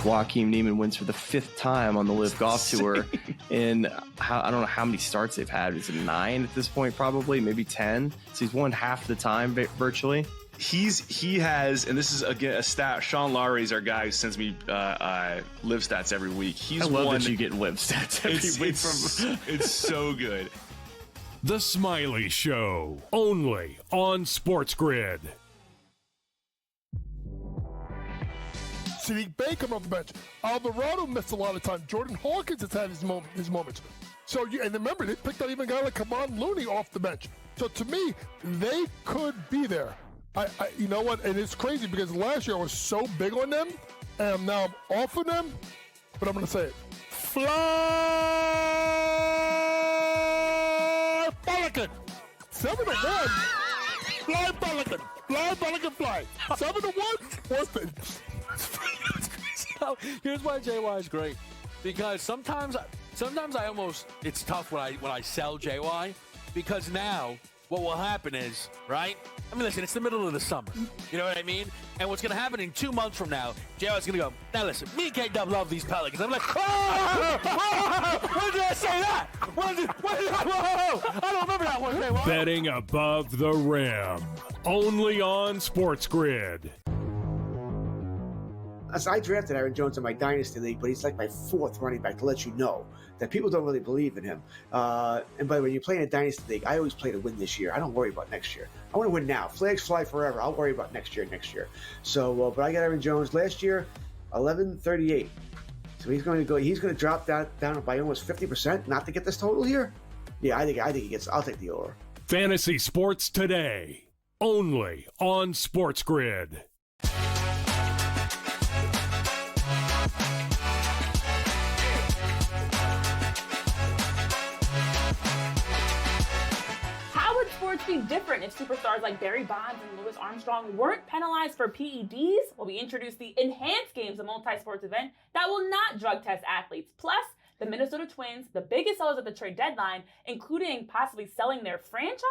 Joaquin Niemann wins for the 5th time on the LIV Golf Tour. And I don't know how many starts they've had. Is it 9 at this point? Probably, maybe 10. So he's won half the time virtually. He has, and this is again a stat. Sean Lowry's our guy who sends me live stats every week. I love that you get live stats every week it's so good. The Smiley Show, only on SportsGrid. Sadiq Bey come off the bench. Alvarado missed a lot of time. Jordan Hawkins has had his moments. So, and remember, they picked out even a guy like Kevon Looney off the bench. So to me, they could be there. You know what? And it's crazy because last year I was so big on them, and now I'm off of them. But I'm going to say it. Fly Pelican! 7-1. Fly Pelican. Fly Pelican fly. 7-1. What's the... Here's why JY is great. Because sometimes I almost, it's tough when I sell JY, because now what will happen is, right? I mean, listen, it's the middle of the summer. You know what I mean? And what's going to happen in 2 months from now, JY's going to go, now listen, me and K-Dub love these Pelicans. I'm like, when did I say that? I don't remember that one. JY. Betting above the rim, only on SportsGrid. So I drafted Aaron Jones in my Dynasty League, but he's like my 4th running back, to let you know that people don't really believe in him. And by the way, you play in a Dynasty League, I always play to win this year. I don't worry about next year. I want to win now. Flags fly forever. I'll worry about next year. So, but I got Aaron Jones last year, 11.38. So he's going to drop that down by almost 50% not to get this total here. Yeah, I think he gets, I'll take the over. Fantasy Sports Today, only on SportsGrid. Be different if superstars like Barry Bonds and Louis Armstrong weren't penalized for PEDs? Well, we introduced the Enhanced Games, a multi-sports event that will not drug test athletes. Plus, the Minnesota Twins, the biggest sellers at the trade deadline, including possibly selling their franchise.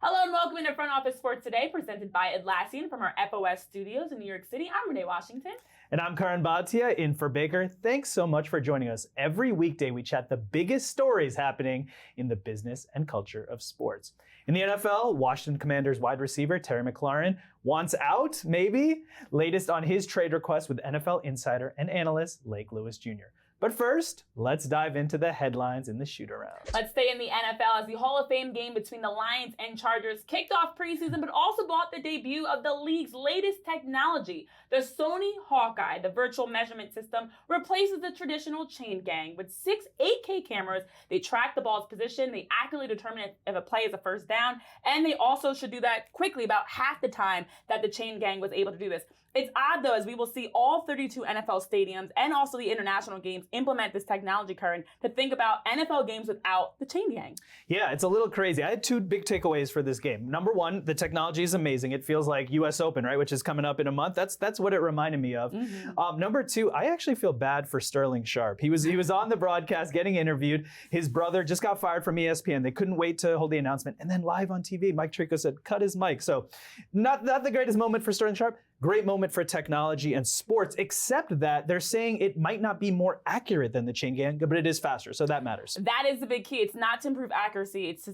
Hello and welcome into Front Office Sports Today, presented by Atlassian from our FOS studios in New York City. I'm Renee Washington. And I'm Curran Bhatia, in for Baker. Thanks so much for joining us. Every weekday, we chat the biggest stories happening in the business and culture of sports. In the NFL, Washington Commanders wide receiver Terry McLaurin wants out, maybe? Latest on his trade request with NFL insider and analyst Lake Lewis Jr. But first, let's dive into the headlines in the shoot-around. Let's stay in the NFL as the Hall of Fame game between the Lions and Chargers kicked off preseason, but also brought the debut of the league's latest technology. The Sony Hawkeye, the virtual measurement system, replaces the traditional chain gang. With 6 8K cameras, they track the ball's position, they accurately determine if a play is a first down, and they also should do that quickly, about half the time that the chain gang was able to do this. It's odd, though, as we will see all 32 NFL stadiums and also the international games implement this technology, Curran, to think about NFL games without the chain gang. Yeah, it's a little crazy. I had 2 big takeaways for this game. Number one, the technology is amazing. It feels like US Open, right, which is coming up in a month. That's what it reminded me of. Mm-hmm. Number 2, I actually feel bad for Sterling Sharp. He was on the broadcast getting interviewed. His brother just got fired from ESPN. They couldn't wait to hold the announcement. And then live on TV, Mike Tirico said, cut his mic. So not the greatest moment for Sterling Sharp. Great moment for technology and sports, except that they're saying it might not be more accurate than the chain gang, but it is faster, so that matters. That is the big key. It's not to improve accuracy. It's to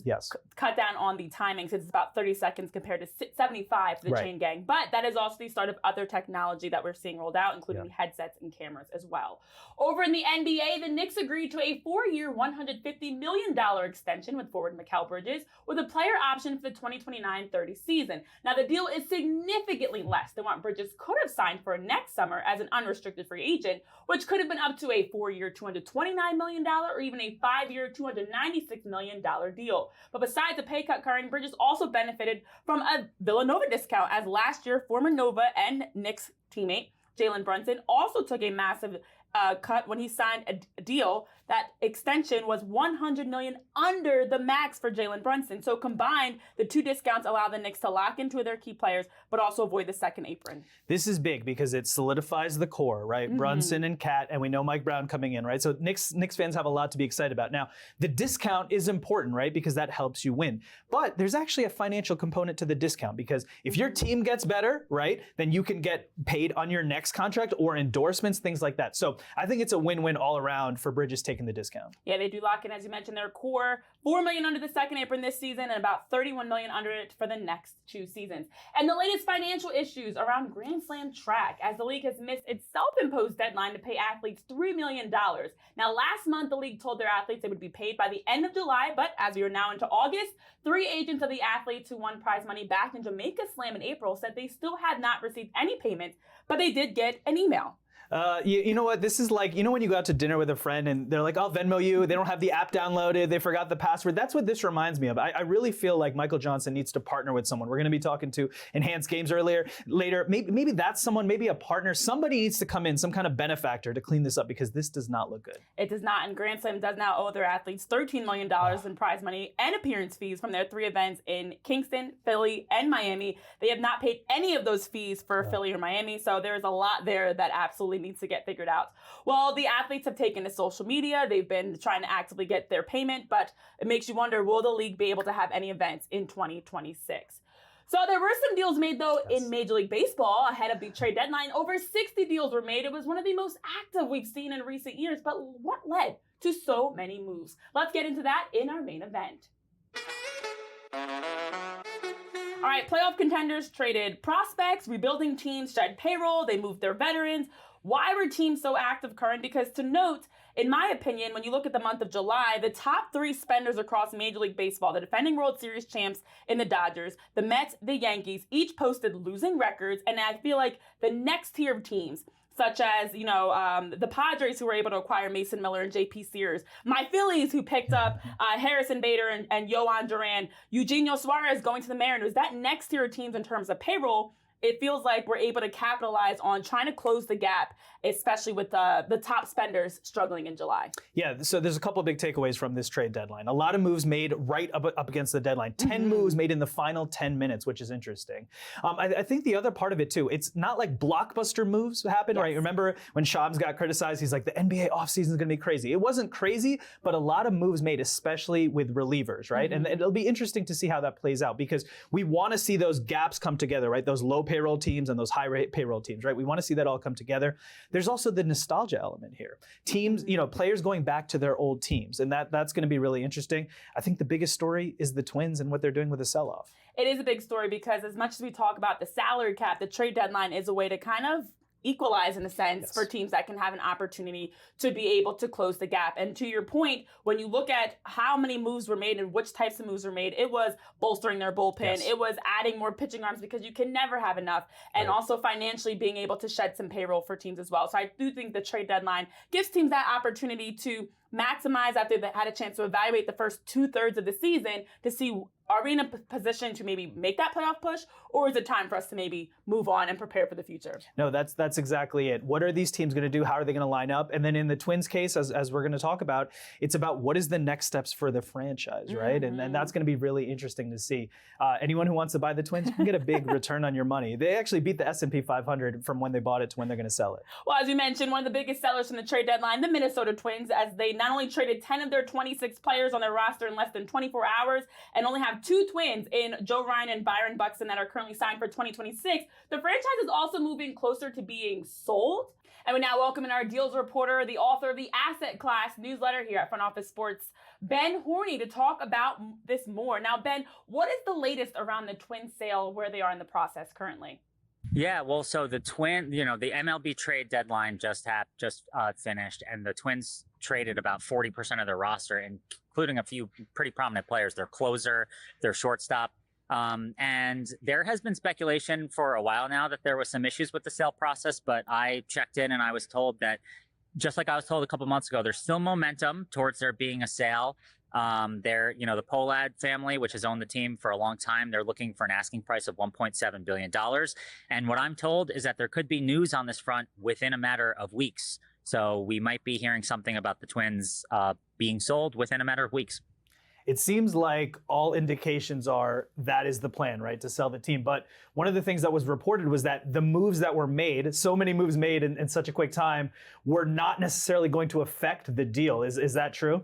cut down on the timing, since it's about 30 seconds compared to 75 for the chain gang. But that is also the start of other technology that we're seeing rolled out, including headsets and cameras as well. Over in the NBA, the Knicks agreed to a 4-year, $150 million extension with forward Mikal Bridges, with a player option for the 2029-30 season. Now, the deal is significantly less than what Bridges could have signed for next summer as an unrestricted free agent, which could have been up to a 4-year, $229 million or even a 5-year, $296 million deal. But besides the pay cut, Curran, Bridges also benefited from a Villanova discount, as last year former Nova and Knicks teammate Jalen Brunson also took a massive cut when he signed a deal. That extension was $100 million under the max for Jalen Brunson. So combined, the two discounts allow the Knicks to lock into their key players, but also avoid the second apron. This is big because it solidifies the core, right? Mm-hmm. Brunson and Cat, and we know Mike Brown coming in, right? So Knicks fans have a lot to be excited about. Now, the discount is important, right? Because that helps you win. But there's actually a financial component to the discount because if your team gets better, right, then you can get paid on your next contract or endorsements, things like that. So I think it's a win-win all around for Bridges taking the discount. Yeah, they do lock in, as you mentioned, their core $4 million under the second apron this season and about $31 million under it for the next 2 seasons. And the latest financial issues around Grand Slam track, as the league has missed its self-imposed deadline to pay athletes $3 million. Now, last month, the league told their athletes they would be paid by the end of July, but as we are now into August, 3 agents of the athletes who won prize money back in Jamaica Slam in April said they still had not received any payments, but they did get an email. You know what? This is like, you know when you go out to dinner with a friend and they're like, I'll Venmo you. They don't have the app downloaded. They forgot the password. That's what this reminds me of. I really feel like Michael Johnson needs to partner with someone. We're going to be talking to Enhanced Games later. Maybe that's someone, maybe a partner. Somebody needs to come in, some kind of benefactor to clean this up because this does not look good. It does not. And Grand Slam does now owe their athletes $13 million in prize money and appearance fees from their 3 events in Kingston, Philly, and Miami. They have not paid any of those fees for Philly or Miami. So there's a lot there that absolutely needs to get figured out. Well, the athletes have taken to social media. They've been trying to actively get their payment, but it makes you wonder, will the league be able to have any events in 2026? So there were some deals made, though, in Major League Baseball ahead of the trade deadline. Over 60 deals were made. It was one of the most active we've seen in recent years. But what led to so many moves? Let's get into that in our main event. All right, playoff contenders traded prospects, rebuilding teams shed payroll, they moved their veterans. Why were teams so active, Curran? Because to note, in my opinion, when you look at the month of July, the top 3 spenders across Major League Baseball, the defending World Series champs in the Dodgers, the Mets, the Yankees, each posted losing records. And I feel like the next tier of teams, such as, the Padres, who were able to acquire Mason Miller and J.P. Sears, my Phillies, who picked up Harrison Bader and Yohan Duran, Eugenio Suarez going to the Mariners, that next tier of teams in terms of payroll, it feels like we're able to capitalize on trying to close the gap, especially with the top spenders struggling in July. Yeah, so there's a couple of big takeaways from this trade deadline. A lot of moves made right up against the deadline. 10 moves made in the final 10 minutes, which is interesting. I think the other part of it, too, it's not like blockbuster moves happen, right? Remember when Shams got criticized? He's like, the NBA offseason is going to be crazy. It wasn't crazy, but a lot of moves made, especially with relievers, right? And it'll be interesting to see how that plays out because we want to see those gaps come together, right? Those low payroll teams and those high rate payroll teams, right? We want to see that all come together. There's also the nostalgia element here. Teams, players going back to their old teams, and that's going to be really interesting. I think the biggest story is the Twins and what they're doing with the sell-off. It is a big story because as much as we talk about the salary cap, the trade deadline is a way to kind of equalize in a sense for teams that can have an opportunity to be able to close the gap. And to your point, when you look at how many moves were made and which types of moves were made, it was bolstering their bullpen. It was adding more pitching arms because you can never have enough. And also financially being able to shed some payroll for teams as well. So I do think the trade deadline gives teams that opportunity to maximize after they had a chance to evaluate the first 2/3 of the season to see, are we in a position to maybe make that playoff push, or is it time for us to maybe move on and prepare for the future? No, that's exactly it. What are these teams going to do? How are they going to line up? And then in the Twins case, as we're going to talk about, it's about what is the next steps for the franchise, right? And that's going to be really interesting to see. Anyone who wants to buy the Twins can get a big return on your money. They actually beat the S&P 500 from when they bought it to when they're going to sell it. Well, as you mentioned, one of the biggest sellers from the trade deadline, the Minnesota Twins, as they not only traded 10 of their 26 players on their roster in less than 24 hours and only have 2 Twins in Joe Ryan and Byron Buxton that are currently signed for 2026, the franchise is also moving closer to being sold. And we now welcome in our deals reporter, the author of the Asset Class newsletter here at Front Office Sports, Ben Horney, to talk about this more. Now, Ben, what is the latest around the Twins sale, where they are in the process currently? Yeah, well, so the the MLB trade deadline just finished, and the Twins traded about 40% of their roster, including a few pretty prominent players, their closer, their shortstop. And there has been speculation for a while now that there was some issues with the sale process, but I checked in and I was told that, just like I was told a couple months ago, there's still momentum towards there being a sale. The Pohlad family, which has owned the team for a long time, they're looking for an asking price of $1.7 billion. And what I'm told is that there could be news on this front within a matter of weeks. So we might be hearing something about the Twins being sold within a matter of weeks. It seems like all indications are that is the plan, right, to sell the team. But one of the things that was reported was that the moves that were made, so many moves made in such a quick time, were not necessarily going to affect the deal. Is that true?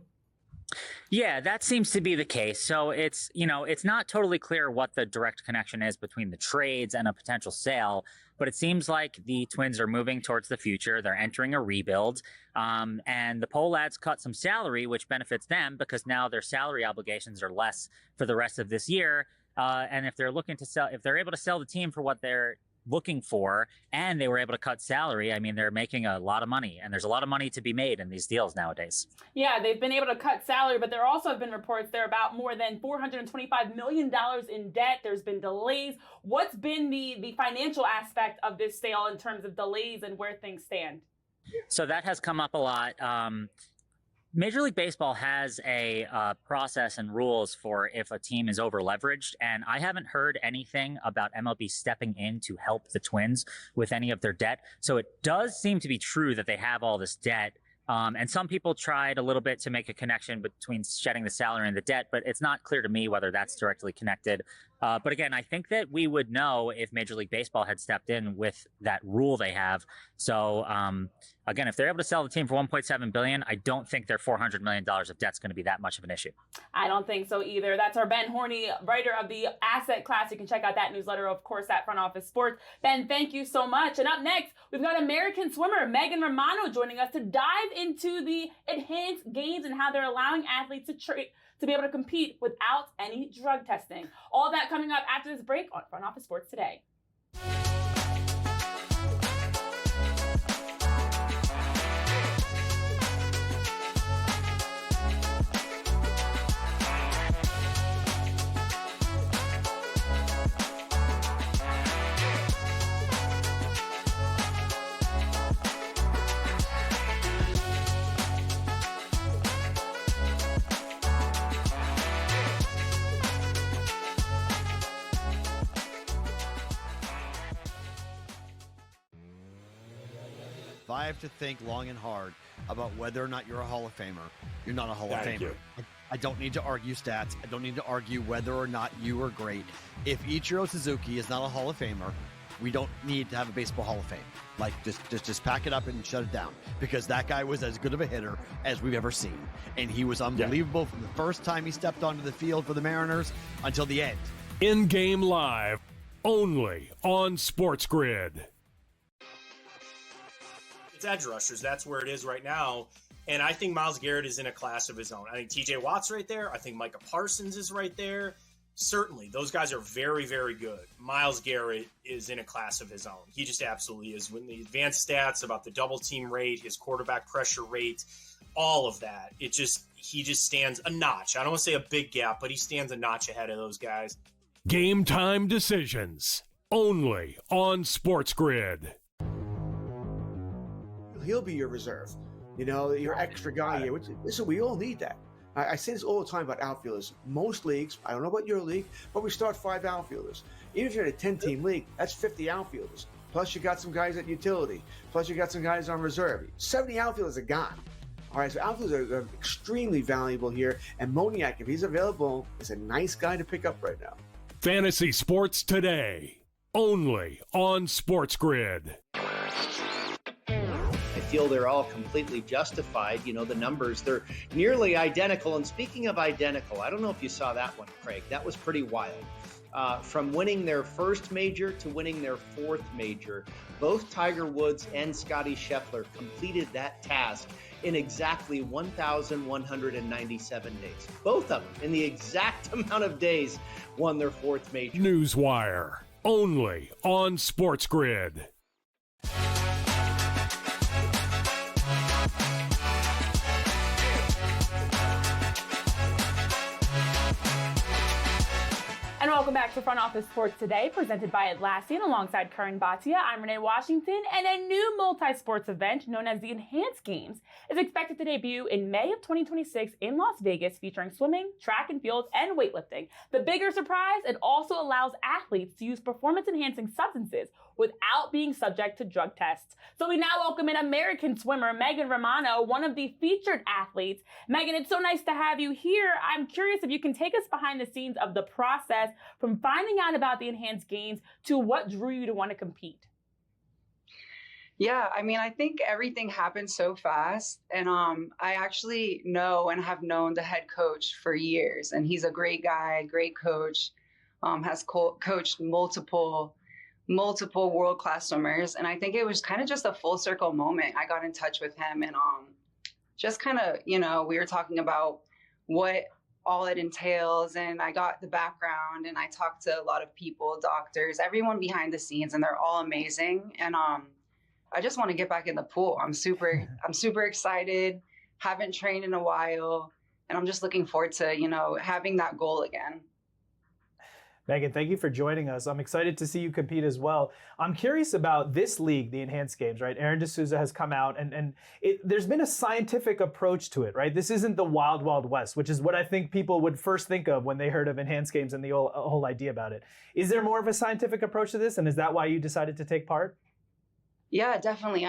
Yeah, that seems to be the case. So it's not totally clear what the direct connection is between the trades and a potential sale, but it seems like the Twins are moving towards the future. They're entering a rebuild, and the Pohlads cut some salary, which benefits them because now their salary obligations are less for the rest of this year. And if they're able to sell the team for what they're looking for, and they were able to cut salary, I mean, they're making a lot of money, and there's a lot of money to be made in these deals nowadays. Yeah, they've been able to cut salary, but there also have been reports they're about more than $425 million in debt. There's been delays. What's been the financial aspect of this sale in terms of delays and where things stand? So that has come up a lot. Major League Baseball has a process and rules for if a team is over leveraged, and I haven't heard anything about MLB stepping in to help the Twins with any of their debt. So it does seem to be true that they have all this debt. And some people tried a little bit to make a connection between shedding the salary and the debt, but it's not clear to me whether that's directly connected. But again, I think that we would know if Major League Baseball had stepped in with that rule they have. So again, if they're able to sell the team for $1.7 billion, I don't think their $400 million of debt's going to be that much of an issue. I don't think so either. That's our Ben Horney, writer of the Asset Class. You can check out that newsletter, of course, at Front Office Sports. Ben, thank you so much. And up next, we've got American swimmer Megan Romano joining us to dive into the enhanced games and how they're allowing athletes to be able to compete without any drug testing. All that coming up after this break on Front Office Sports Today. If I have to think long and hard about whether or not you're a Hall of Famer, you're not a Hall of Famer. I don't need to argue stats. I don't need to argue whether or not you are great. If Ichiro Suzuki is not a Hall of Famer, we don't need to have a baseball Hall of Fame. Like, just pack it up and shut it down, because that guy was as good of a hitter as we've ever seen. And he was unbelievable from the first time he stepped onto the field for the Mariners until the end. In-game live, only on SportsGrid. It's edge rushers. That's where it is right now. And I think Myles Garrett is in a class of his own. I think TJ Watt's right there. I think Micah Parsons is right there. Certainly, those guys are very, very good. Myles Garrett is in a class of his own. He just absolutely is. When the advanced stats about the double team rate, his quarterback pressure rate, all of that, he just stands a notch. I don't want to say a big gap, but he stands a notch ahead of those guys. Game time decisions, only on SportsGrid. He'll be your reserve, your extra guy here. Listen, we all need that. I say this all the time about outfielders. Most leagues, I don't know about your league, but we start 5 outfielders. Even if you're in a 10-team league, that's 50 outfielders. Plus you got some guys at utility. Plus you got some guys on reserve. 70 outfielders are gone. All right, so outfielders are extremely valuable here. And Moniak, if he's available, is a nice guy to pick up right now. Fantasy Sports Today, only on SportsGrid. I feel they're all completely justified. The numbers, they're nearly identical. And speaking of identical, I don't know if you saw that one, Craig. That was pretty wild. From winning their first major to winning their 4th major, both Tiger Woods and Scottie Scheffler completed that task in exactly 1,197 days. Both of them, in the exact amount of days, won their 4th major. Newswire, only on SportsGrid. And Welcome back to Front Office Sports Today, presented by Atlassian alongside Curran Bhatia. I'm Renee Washington, and a new multi-sports event known as the Enhanced Games is expected to debut in May of 2026 in Las Vegas, featuring swimming, track and field, and weightlifting. The bigger surprise, it also allows athletes to use performance-enhancing substances without being subject to drug tests. So we now welcome in American swimmer Megan Romano, one of the featured athletes. Megan, it's so nice to have you here. I'm curious if you can take us behind the scenes of the process from finding out about the Enhanced Games to what drew you to want to compete. Yeah, I mean, I think everything happened so fast. And I actually know and have known the head coach for years. And he's a great guy, great coach, has coached multiple world-class swimmers. And I think it was kind of just a full circle moment. I got in touch with him and just kind of, we were talking about what all it entails, and I got the background, and I talked to a lot of people, doctors, everyone behind the scenes, and they're all amazing. And I just want to get back in the pool. I'm super excited. Haven't trained in a while, and I'm just looking forward to having that goal again. Megan, thank you for joining us. I'm excited to see you compete as well. I'm curious about this league, the Enhanced Games, right? Aaron D'Souza has come out and there's been a scientific approach to it, right? This isn't the wild, wild west, which is what I think people would first think of when they heard of Enhanced Games and the whole idea about it. Is there more of a scientific approach to this? And is that why you decided to take part? Yeah, definitely.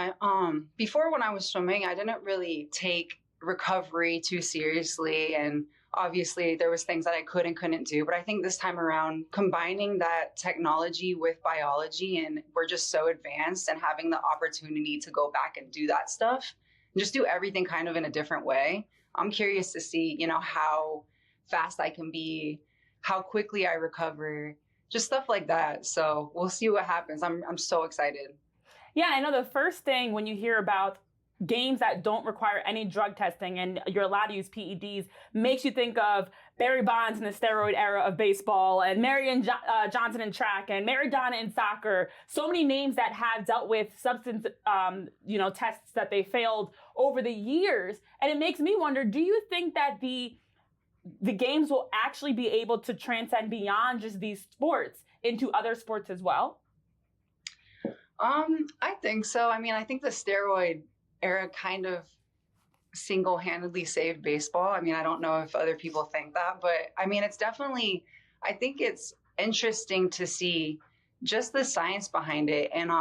Before, when I was swimming, I didn't really take recovery too seriously, and obviously there was things that I could and couldn't do, but I think this time around, combining that technology with biology, and we're just so advanced, and having the opportunity to go back and do that stuff and just do everything kind of in a different way. I'm curious to see, how fast I can be, how quickly I recover, just stuff like that. So we'll see what happens. I'm so excited. Yeah, I know the first thing when you hear about games that don't require any drug testing and you're allowed to use PEDs makes you think of Barry Bonds in the steroid era of baseball, and Marion Johnson in track, and Maradona in soccer. So many names that have dealt with substance, tests that they failed over the years. And it makes me wonder, do you think that the games will actually be able to transcend beyond just these sports into other sports as well? I think so. I mean, I think the steroid era kind of single-handedly saved baseball. I mean, I don't know if other people think that, but I mean, it's definitely, I think it's interesting to see just the science behind it, and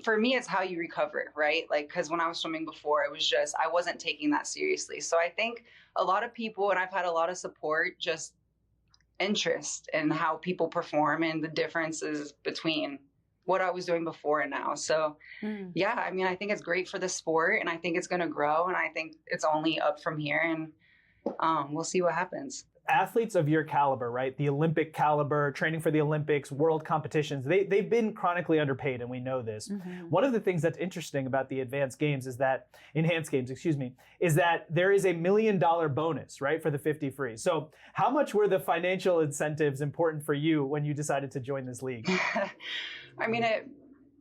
for me, it's how you recover, right? Like, because when I was swimming before, it was just, I wasn't taking that seriously. So I think a lot of people, and I've had a lot of support, just interest in how people perform and the differences between what I was doing before and now. So yeah, I mean, I think it's great for the sport, and I think it's going to grow, and I think it's only up from here, and we'll see what happens. Athletes of your caliber, right? The Olympic caliber, training for the Olympics, world competitions, they've been chronically underpaid, and we know this. Mm-hmm. One of the things that's interesting about the Enhanced Games is that there is $1 million bonus, right, for the 50 free. So how much were the financial incentives important for you when you decided to join this league? I mean, it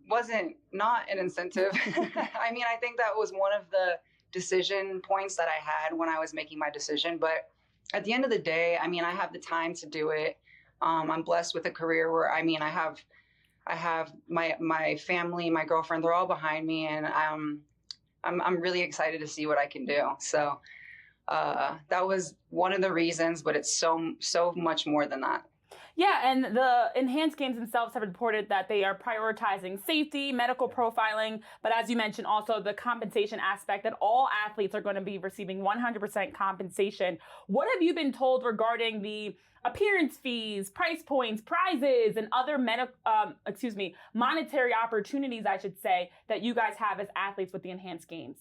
wasn't not an incentive. I mean, I think that was one of the decision points that I had when I was making my decision, but at the end of the day, I mean, I have the time to do it. I'm blessed with a career where, I mean, I have my family, my girlfriend, they're all behind me, and I'm really excited to see what I can do. So that was one of the reasons, but it's so much more than that. Yeah, and the Enhanced Games themselves have reported that they are prioritizing safety, medical profiling, but as you mentioned, also the compensation aspect, that all athletes are going to be receiving 100% compensation. What have you been told regarding the appearance fees, price points, prizes, and other monetary opportunities, I should say, that you guys have as athletes with the Enhanced Games?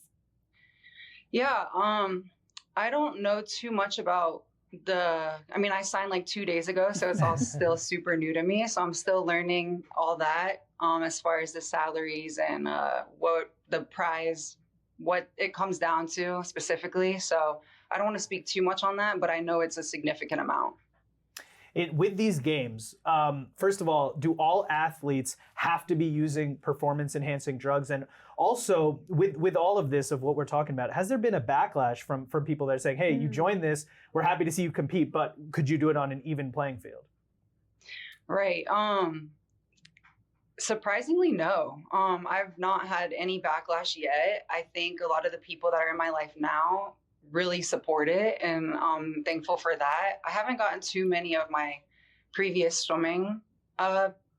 Yeah, I don't know too much about I signed like 2 days ago, so it's all still super new to me. So I'm still learning all that as far as the salaries and what the prize, what it comes down to specifically. So I don't want to speak too much on that, but I know it's a significant amount. with these games, first of all, do all athletes have to be using performance-enhancing drugs? And also, with all of this of what we're talking about, has there been a backlash from people that are saying, hey, you joined this, we're happy to see you compete, but could you do it on an even playing field? Right. Surprisingly, no. I've not had any backlash yet. I think a lot of the people that are in my life now really support it, and I'm thankful for that. I haven't gotten too many of my previous swimming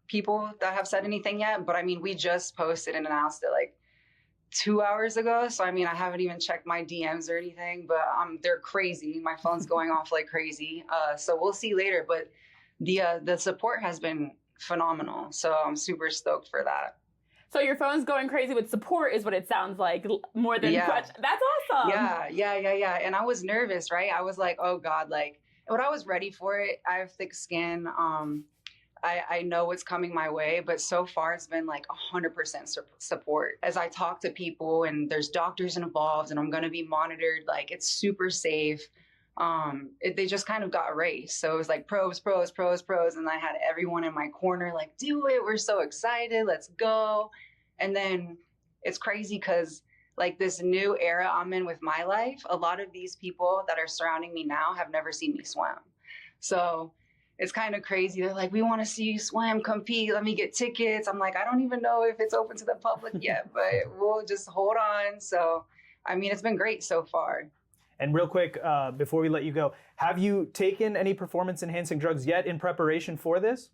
people that have said anything yet, but I mean, we just posted and announced it like 2 hours ago. So I mean, I haven't even checked my DMs or anything, but they're crazy. My phone's going off like crazy. So we'll see later. But the support has been phenomenal. So I'm super stoked for that. So your phone's going crazy with support is what it sounds like, more than questions. That's awesome. Yeah. And I was nervous, right? I was like, oh God, like, but I was ready for it. I have thick skin. I know what's coming my way, but so far it's been like 100% support. As I talk to people and there's doctors involved and I'm going to be monitored, like it's super safe. They just kind of got erased. So it was like pros. And I had everyone in my corner, like, do it. We're so excited. Let's go. And then it's crazy because like this new era I'm in with my life, a lot of these people that are surrounding me now have never seen me swim. So it's kind of crazy. They're like, we want to see you swim, compete. Let me get tickets. I'm like, I don't even know if it's open to the public yet, but we'll just hold on. So, I mean, it's been great so far. And real quick, before we let you go, have you taken any performance-enhancing drugs yet in preparation for this?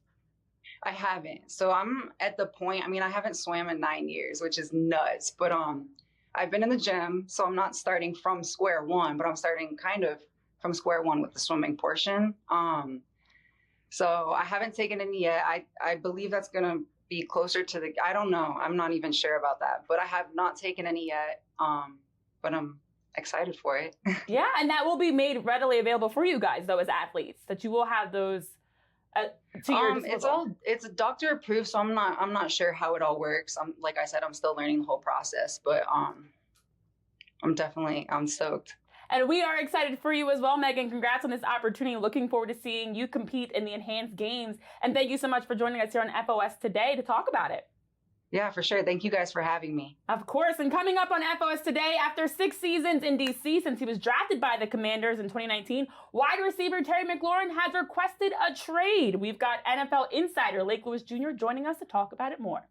I haven't. So I'm at the point, I mean, I haven't swam in 9 years, which is nuts. But I've been in the gym, so I'm not starting from square one, but I'm starting kind of from square one with the swimming portion. So I haven't taken any yet. I believe that's going to be closer to I don't know. I'm not even sure about that. But I have not taken any yet. But I'm excited for it. Yeah, and that will be made readily available for you guys, though, as athletes, that you will have those to your disposal. It's doctor approved, so I'm not sure how it all works. Like I said, I'm still learning the whole process, but I'm stoked. And we are excited for you as well, Megan. Congrats on this opportunity. Looking forward to seeing you compete in the Enhanced Games. And thank you so much for joining us here on FOS Today to talk about it. Yeah, for sure. Thank you guys for having me. Of course. And coming up on FOS Today, after 6 seasons in D.C. since he was drafted by the Commanders in 2019, wide receiver Terry McLaurin has requested a trade. We've got NFL insider Lake Lewis Jr. joining us to talk about it more.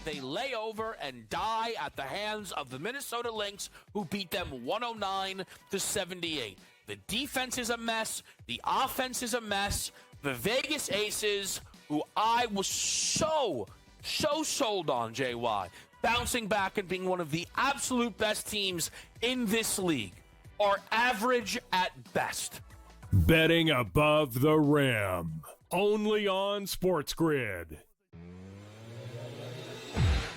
They lay over and die at the hands of the Minnesota Lynx, who beat them 109-78. The defense is a mess. The offense is a mess. The Vegas Aces, who I was so sold on, JY, bouncing back and being one of the absolute best teams in this league, are average at best. Betting above the rim. Only on SportsGrid.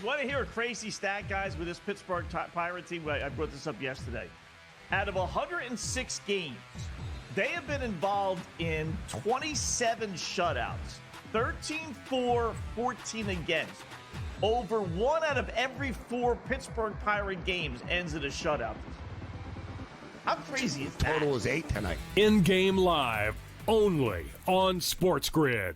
You want to hear a crazy stat, guys, with this Pittsburgh Pirate team? I brought this up yesterday. Out of 106 games, they have been involved in 27 shutouts, 13-4, 14 against. Over 1 out of every 4 Pittsburgh Pirate games ends in a shutout. How crazy is that? Total is 8 tonight. In-game live, only on SportsGrid.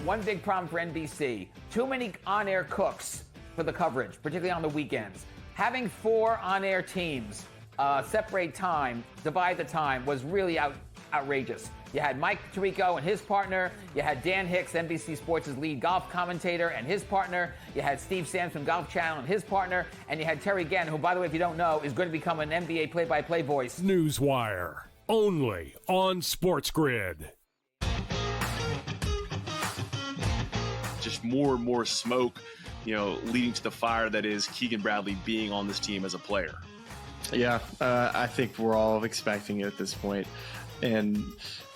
One big problem for NBC, too many on-air cooks for the coverage, particularly on the weekends. Having 4 on-air teams separate time, divide the time, was really outrageous. You had Mike Tirico and his partner. You had Dan Hicks, NBC Sports' lead golf commentator, and his partner. You had Steve Sampson, Golf Channel, and his partner. And you had Terry Gann, who, by the way, if you don't know, is going to become an NBA play-by-play voice. Newswire, only on SportsGrid. Just more and more smoke, leading to the fire that is Keegan Bradley being on this team as a player. Yeah, I think we're all expecting it at this point. And,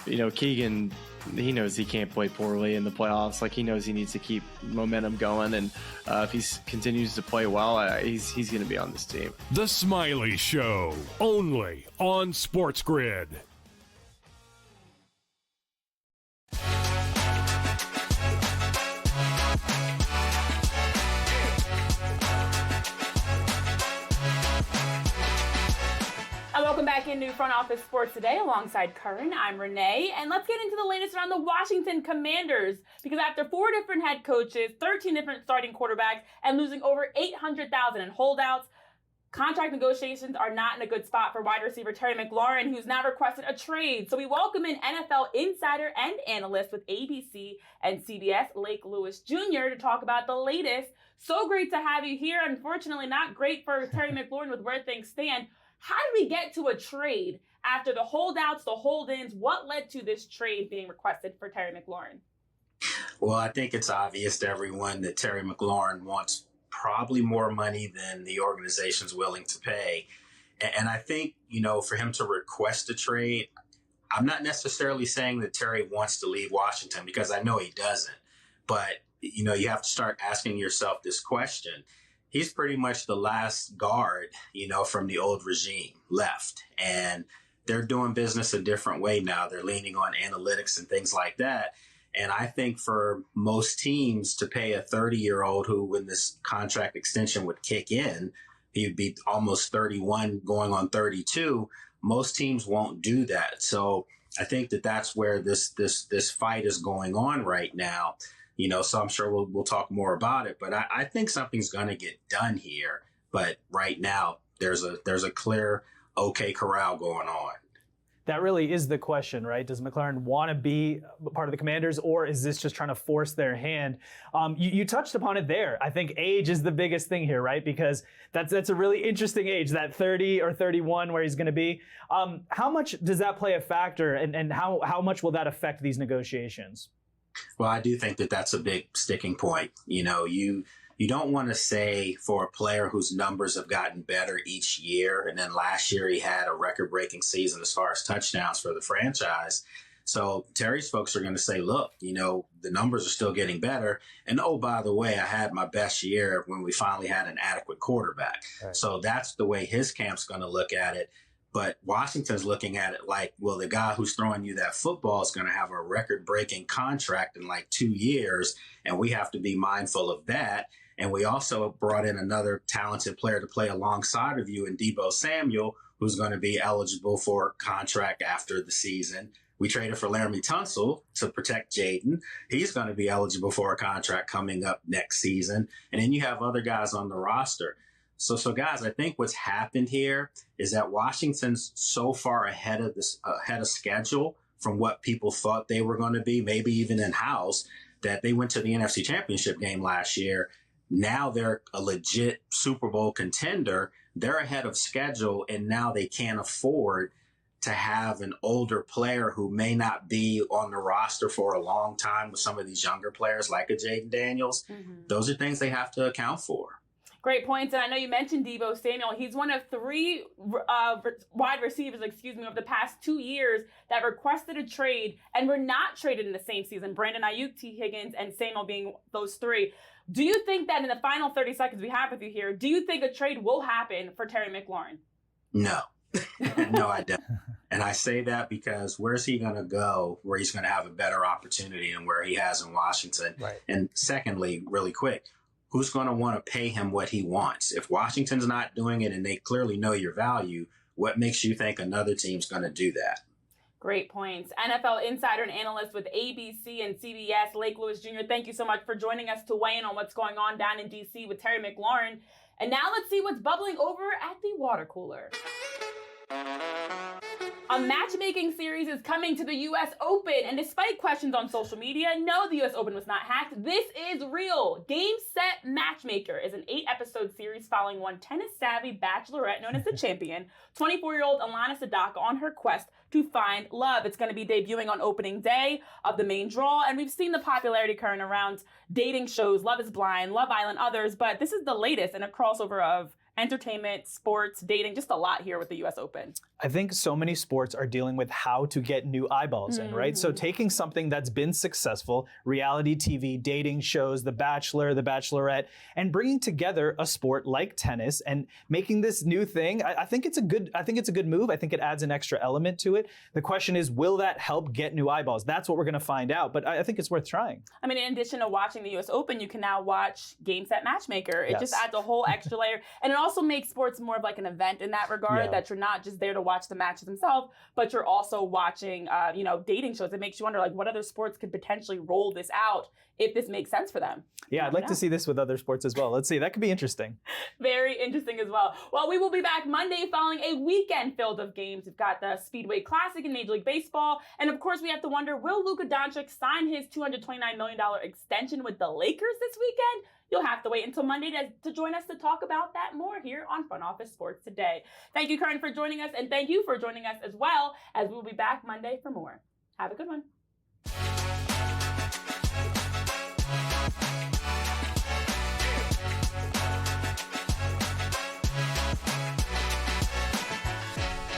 Keegan, he knows he can't play poorly in the playoffs. Like, he knows he needs to keep momentum going, and if he continues to play well, he's going to be on this team. The Smiley Show, only on SportsGrid. Welcome back into Front Office Sports Today alongside Curran. I'm Renee, and let's get into the latest around the Washington Commanders, because after 4 different head coaches, 13 different starting quarterbacks, and losing over $800,000 in holdouts, contract negotiations are not in a good spot for wide receiver Terry McLaurin, who's now requested a trade. So we welcome in NFL insider and analyst with ABC and CBS, Lake Lewis Jr., to talk about the latest. So great to have you here. Unfortunately, not great for Terry McLaurin with where things stand. How did we get to a trade after the holdouts, the hold-ins? What led to this trade being requested for Terry McLaurin? Well, I think it's obvious to everyone that Terry McLaurin wants probably more money than the organization's willing to pay. And I think, for him to request a trade, I'm not necessarily saying that Terry wants to leave Washington, because I know he doesn't. But, you have to start asking yourself this question. He's pretty much the last guard, from the old regime left. And they're doing business a different way now. They're leaning on analytics and things like that. And I think for most teams to pay a 30-year-old who, when this contract extension would kick in, he'd be almost 31 going on 32. Most teams won't do that. So I think that that's where this fight is going on right now. So I'm sure we'll talk more about it, but I think something's going to get done here. But right now, there's a clear OK corral going on. That really is the question, right? Does McLaurin want to be part of the Commanders, or is this just trying to force their hand? You touched upon it there. I think age is the biggest thing here, right? Because that's a really interesting age, that 30 or 31 where he's going to be. How much does that play a factor, and how much will that affect these negotiations? Well, I do think that that's a big sticking point. You don't want to say for a player whose numbers have gotten better each year, and then last year he had a record-breaking season as far as touchdowns for the franchise. So Terry's folks are going to say, look, the numbers are still getting better. And, oh, by the way, I had my best year when we finally had an adequate quarterback. Right. So that's the way his camp's going to look at it. But Washington's looking at it like, well, the guy who's throwing you that football is going to have a record-breaking contract in like 2 years, and we have to be mindful of that. And we also brought in another talented player to play alongside of you in Deebo Samuel, who's going to be eligible for a contract after the season. We traded for Laramie Tunsil to protect Jaden. He's going to be eligible for a contract coming up next season. And then you have other guys on the roster. So guys, I think what's happened here is that Washington's so far ahead of schedule from what people thought they were going to be, maybe even in-house, that they went to the NFC Championship game last year. Now they're a legit Super Bowl contender. They're ahead of schedule, and now they can't afford to have an older player who may not be on the roster for a long time with some of these younger players like a Jaden Daniels. Mm-hmm. Those are things they have to account for. Great points. And I know you mentioned Deebo Samuel. He's one of 3 wide receivers, of the past 2 years that requested a trade and were not traded in the same season. Brandon Ayuk, T. Higgins, and Samuel being those 3. Do you think that in the final 30 seconds we have with you here, do you think a trade will happen for Terry McLaurin? No. No, I don't. And I say that because where's he going to go where he's going to have a better opportunity than where he has in Washington? Right. And secondly, really quick, who's going to want to pay him what he wants? If Washington's not doing it and they clearly know your value, what makes you think another team's going to do that? Great points. NFL insider and analyst with ABC and CBS, Lake Lewis Jr., thank you so much for joining us to weigh in on what's going on down in D.C. with Terry McLaurin. And now let's see what's bubbling over at the water cooler. A matchmaking series is coming to the U.S. Open, and despite questions on social media, no, the U.S. Open was not hacked. This is real. Game Set Matchmaker is an 8-episode series following one tennis-savvy bachelorette known as the Champion, 24-year-old Alana Sadaka, on her quest to find love. It's going to be debuting on opening day of the main draw, and we've seen the popularity current around dating shows, Love is Blind, Love Island, others, but this is the latest in a crossover of entertainment, sports, dating, just a lot here with the US Open. I think so many sports are dealing with how to get new eyeballs in, right? So taking something that's been successful, reality TV, dating shows, The Bachelor, The Bachelorette, and bringing together a sport like tennis and making this new thing, I think it's a good move. I think it adds an extra element to it. The question is, will that help get new eyeballs? That's what we're going to find out, but I think it's worth trying. I mean, in addition to watching the US Open, you can now watch Game Set Matchmaker. It just adds a whole extra layer, and it also makes sports more of like an event in that regard, that you're not just there to watch the matches themselves, but you're also watching, dating shows. It makes you wonder, like, what other sports could potentially roll this out if this makes sense for them. Yeah, I'd like to see this with other sports as well. Let's see. That could be interesting. Very interesting as well. Well, we will be back Monday following a weekend filled of games. We've got the Speedway Classic in Major League Baseball. And of course, we have to wonder, will Luka Doncic sign his $229 million extension with the Lakers this weekend? You'll have to wait until Monday to join us to talk about that more here on Front Office Sports Today. Thank you, Curran, for joining us, and thank you for joining us as well, as we'll be back Monday for more. Have a good one.